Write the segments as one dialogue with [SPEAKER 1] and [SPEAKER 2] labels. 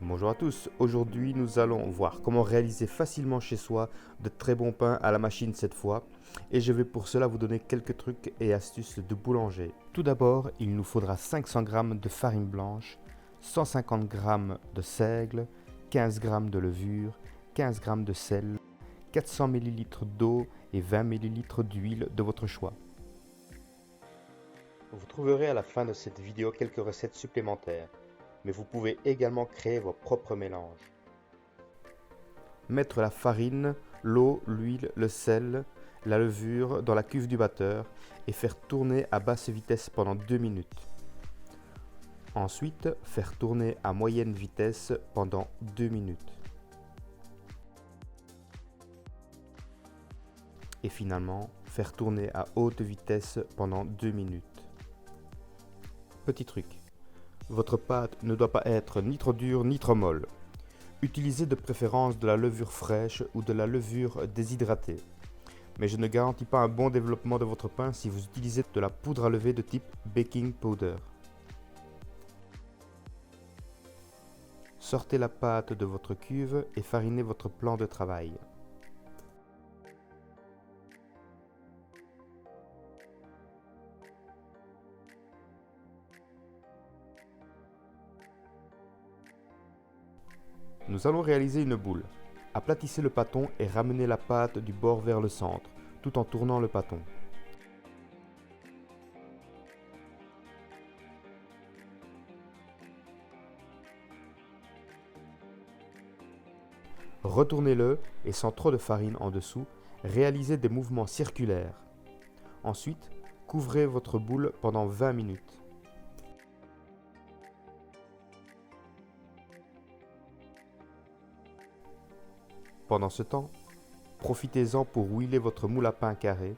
[SPEAKER 1] Bonjour à tous, aujourd'hui nous allons voir comment réaliser facilement chez soi de très bons pains à la machine cette fois et je vais pour cela vous donner quelques trucs et astuces de boulanger. Tout d'abord, il nous faudra 500 g de farine blanche, 150 g de seigle, 15 g de levure, 15 g de sel, 400 ml d'eau et 20 ml d'huile de votre choix. Vous trouverez à la fin de cette vidéo quelques recettes supplémentaires, mais vous pouvez également créer vos propres mélanges. Mettre la farine, l'eau, l'huile, le sel, la levure dans la cuve du batteur et faire tourner à basse vitesse pendant 2 minutes. Ensuite, faire tourner à moyenne vitesse pendant 2 minutes. Et finalement, faire tourner à haute vitesse pendant 2 minutes. Petit truc, votre pâte ne doit pas être ni trop dure ni trop molle. Utilisez de préférence de la levure fraîche ou de la levure déshydratée. Mais je ne garantis pas un bon développement de votre pain si vous utilisez de la poudre à lever de type baking powder. Sortez la pâte de votre cuve et farinez votre plan de travail. Nous allons réaliser une boule. Aplatissez le pâton et ramenez la pâte du bord vers le centre, tout en tournant le pâton. Retournez-le et sans trop de farine en dessous, réalisez des mouvements circulaires. Ensuite, couvrez votre boule pendant 20 minutes. Pendant ce temps, profitez-en pour huiler votre moule à pain carré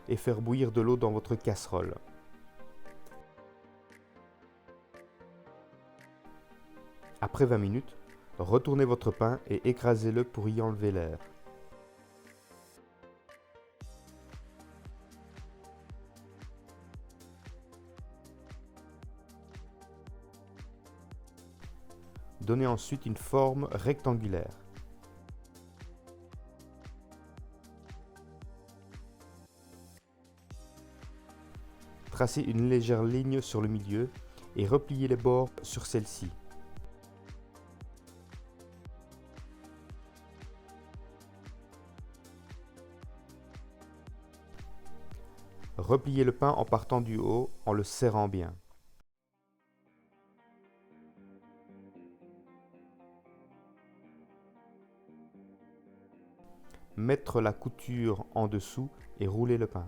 [SPEAKER 1] et faire bouillir de l'eau dans votre casserole. Après 20 minutes, retournez votre pain et écrasez-le pour y enlever l'air. Donnez ensuite une forme rectangulaire. Tracez une légère ligne sur le milieu et repliez les bords sur celle-ci. Repliez le pain en partant du haut en le serrant bien. Mettre la couture en dessous et rouler le pain.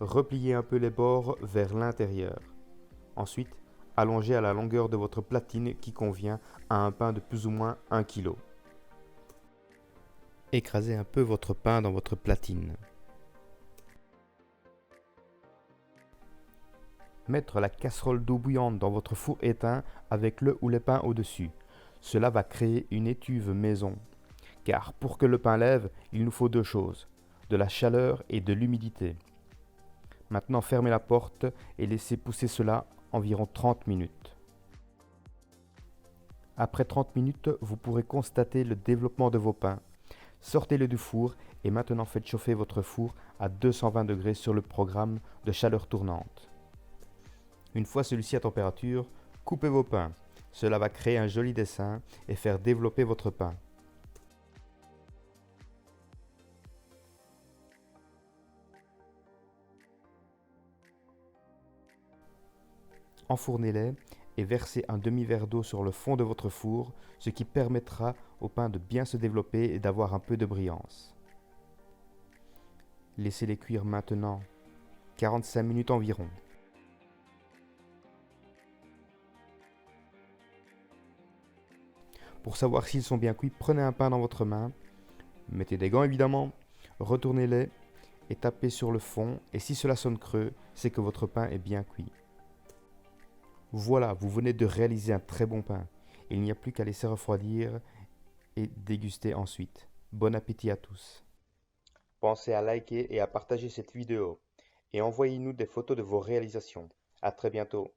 [SPEAKER 1] Repliez un peu les bords vers l'intérieur. Ensuite, allongez à la longueur de votre platine qui convient à un pain de plus ou moins 1 kg. Écrasez un peu votre pain dans votre platine. Mettre la casserole d'eau bouillante dans votre four éteint avec le ou les pains au-dessus. Cela va créer une étuve maison. Car pour que le pain lève, il nous faut deux choses, de la chaleur et de l'humidité. Maintenant, fermez la porte et laissez pousser cela environ 30 minutes. Après 30 minutes, vous pourrez constater le développement de vos pains. Sortez-le du four et maintenant faites chauffer votre four à 220 degrés sur le programme de chaleur tournante. Une fois celui-ci à température, coupez vos pains. Cela va créer un joli dessin et faire développer votre pain. Enfournez-les et versez un demi-verre d'eau sur le fond de votre four, ce qui permettra au pain de bien se développer et d'avoir un peu de brillance. Laissez-les cuire maintenant 45 minutes environ. Pour savoir s'ils sont bien cuits, prenez un pain dans votre main, mettez des gants évidemment, retournez-les et tapez sur le fond et si cela sonne creux, c'est que votre pain est bien cuit. Voilà, vous venez de réaliser un très bon pain. Il n'y a plus qu'à laisser refroidir et déguster ensuite. Bon appétit à tous. Pensez à liker et à partager cette vidéo. et envoyez-nous des photos de vos réalisations. À très bientôt.